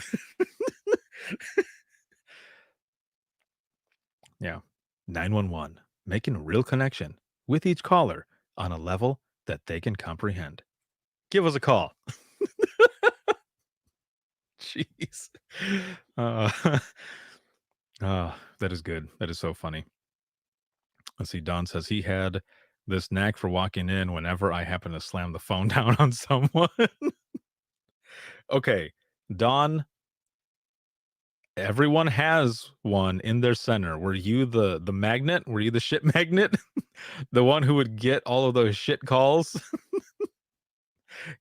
Speaker 1: Yeah. 911, making a real connection with each caller on a level that they can comprehend. Give us a call. Jeez. Uh, that is good. That is so funny. Let's see. Don says he had this knack for walking in whenever I happen to slam the phone down on someone. Okay. Don, everyone has one in their center. Were you the magnet? Were you the shit magnet? The one who would get all of those shit calls?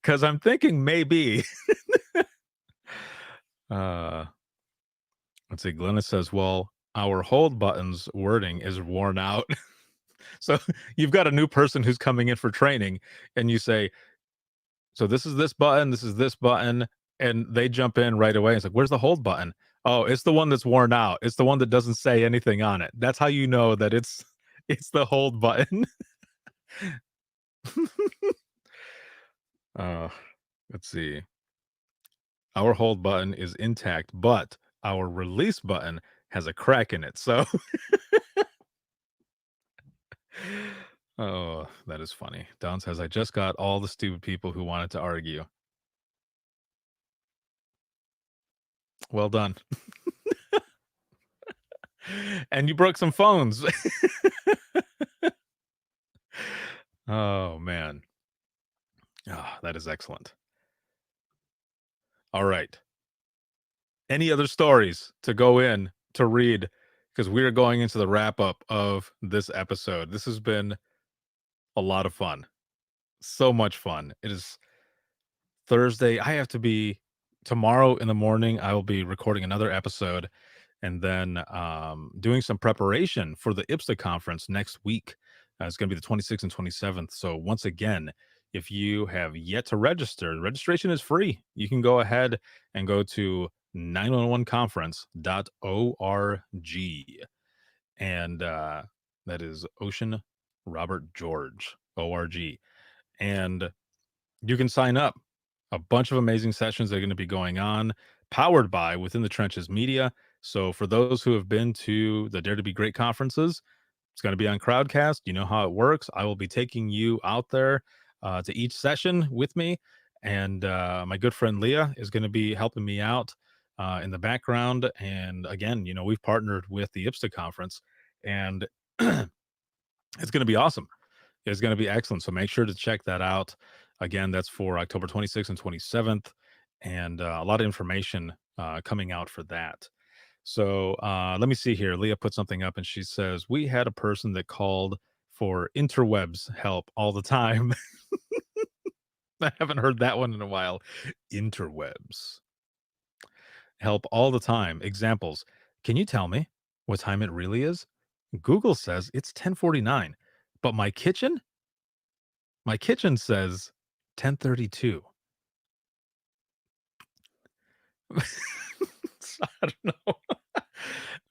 Speaker 1: Because I'm thinking maybe. uh let's see. Glennis says, well, our hold buttons wording is worn out. So you've got a new person who's coming in for training, and you say, so this is this button, this is this button, and they jump in right away. It's like, where's the hold button? Oh, it's the one that's worn out. It's the one that doesn't say anything on it. That's how you know that it's the hold button. uh let's see. Our hold button is intact, but our release button has a crack in it. So oh, that is funny. Don says, I just got all the stupid people who wanted to argue. Well done. And you broke some phones. Oh, man. Oh, that is excellent. All right. Any other stories to go in to read? Because we are going into the wrap up of this episode. This has been a lot of fun. So much fun. It is Thursday. I have to be tomorrow in the morning. I will be recording another episode and then doing some preparation for the IPSA conference next week. It's going to be the 26th and 27th. So once again, if you have yet to register, the registration is free. You can go ahead and go to 911conference.org. And that is Ocean Robert George, ORG. And you can sign up. A bunch of amazing sessions are going to be going on, powered by Within the Trenches Media. So for those who have been to the Dare to Be Great conferences, it's going to be on Crowdcast. You know how it works. I will be taking you out there to each session with me. And my good friend Leah is going to be helping me out in the background. And again, you know, we've partnered with the IPSA conference, and it's going to be awesome. It's going to be excellent. So make sure to check that out. Again, that's for October 26th and 27th. And a lot of information coming out for that. So let me see here. Leah put something up and she says, we had a person that called for interwebs help all the time. I haven't heard that one in a while. Interwebs help all the time. Examples. Can you tell me what time it really is? Google says it's 10:49, but my kitchen says 10:32. I don't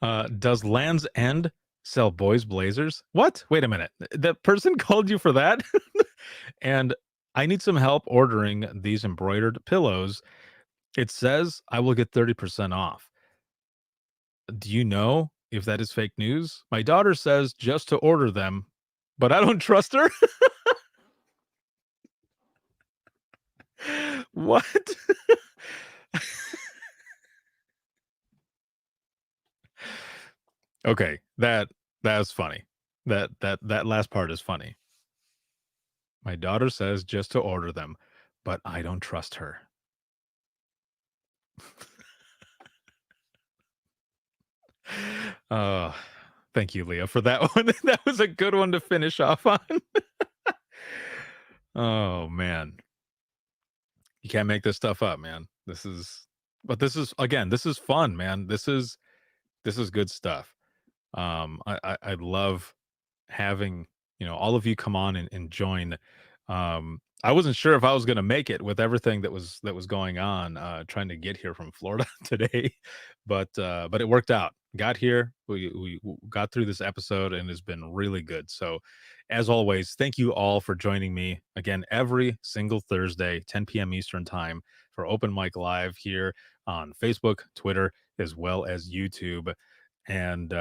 Speaker 1: know. Does Land's End sell boys blazers? What? Wait a minute. The person called you for that? And I need some help ordering these embroidered pillows. It says I will get 30% off. Do you know if that is fake news? My daughter says just to order them, but I don't trust her. What? Okay, that's funny. That last part is funny. My daughter says just to order them, but I don't trust her. Thank you, Leah, for that one. That was a good one to finish off on. Oh man. You can't make this stuff up, man. This is fun, man. This is good stuff. I love having, you know, all of you come on and join. I wasn't sure if I was going to make it with everything that was going on, trying to get here from Florida today, but it worked out. Got here, we got through this episode, and it's been really good. So, as always, thank you all for joining me again every single Thursday, 10 p.m. Eastern time for Open Mic Live here on Facebook, Twitter, as well as YouTube, and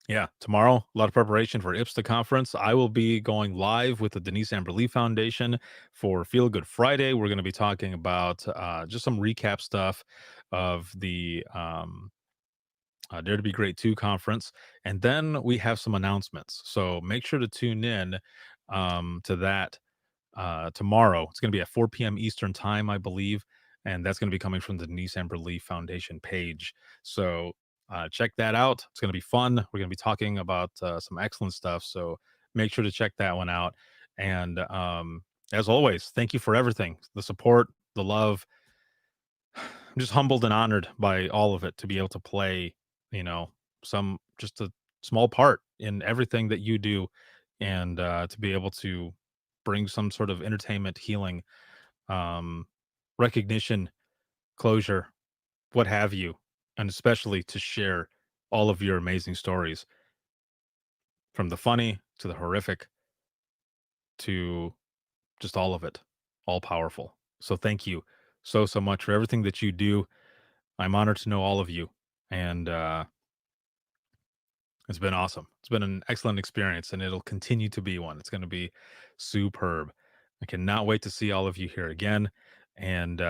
Speaker 1: yeah, tomorrow, a lot of preparation for IPSTA conference. I will be going live with the Denise Amber Lee Foundation for Feel Good Friday. We're going to be talking about just some recap stuff of the Dare to Be Great 2 conference. And then we have some announcements. So make sure to tune in to that tomorrow. It's going to be at 4 p.m. Eastern time, I believe. And that's going to be coming from the Denise Amber Lee Foundation page. So check that out. It's going to be fun. We're going to be talking about some excellent stuff. So make sure to check that one out. And as always, thank you for everything, the support, the love. I'm just humbled and honored by all of it to be able to play, just a small part in everything that you do, and to be able to bring some sort of entertainment, healing, recognition, closure, what have you, and especially to share all of your amazing stories, from the funny to the horrific to just all of it, all powerful. So thank you so much for everything that you do. I'm honored to know all of you, and it's been awesome. It's been an excellent experience, and it'll continue to be one. It's going to be superb. I cannot wait to see all of you here again. And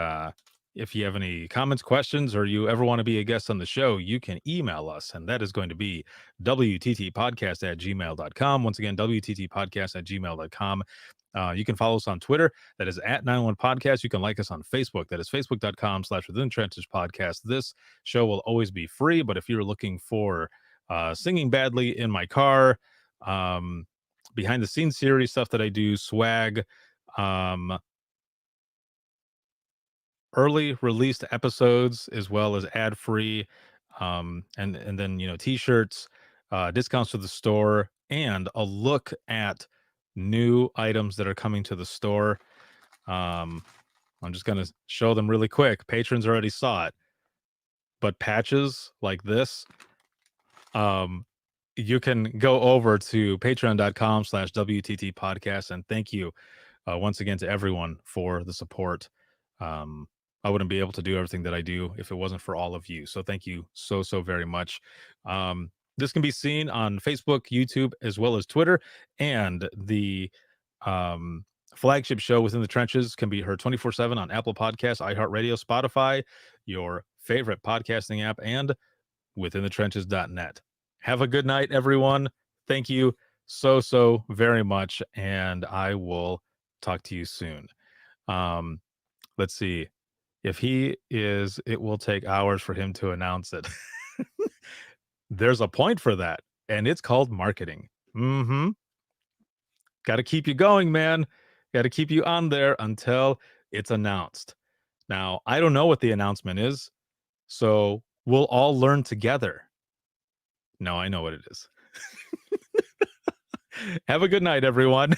Speaker 1: if you have any comments, questions, or you ever want to be a guest on the show, you can email us, and that is going to be wttpodcast@gmail.com. Once again, wttpodcast@gmail.com. You can follow us on Twitter. That is @91podcast. You can like us on Facebook. That is facebook.com/Within Trenches Podcast. This show will always be free, but if you're looking for singing badly in my car, behind the scenes series stuff that I do, swag, early released episodes, as well as ad free, and then t-shirts, discounts to the store, and a look at new items that are coming to the store. I'm just gonna show them really quick. Patrons already saw it, but patches like this, you can go over to patreon.com/WTT podcast. And thank you once again to everyone for the support. I wouldn't be able to do everything that I do if it wasn't for all of you. So thank you so very much. This can be seen on Facebook, YouTube, as well as Twitter. And the flagship show Within the Trenches can be heard 24/7 on Apple Podcasts, iHeartRadio, Spotify, your favorite podcasting app, and withinthetrenches.net. Have a good night, everyone. Thank you so very much, and I will talk to you soon. Let's see. If he is, it will take hours for him to announce it. There's a point for that, and it's called marketing. Got to keep you going, man. Got to keep you on there until it's announced. Now, I don't know what the announcement is, so we'll all learn together. No, I know what it is. Have a good night, everyone.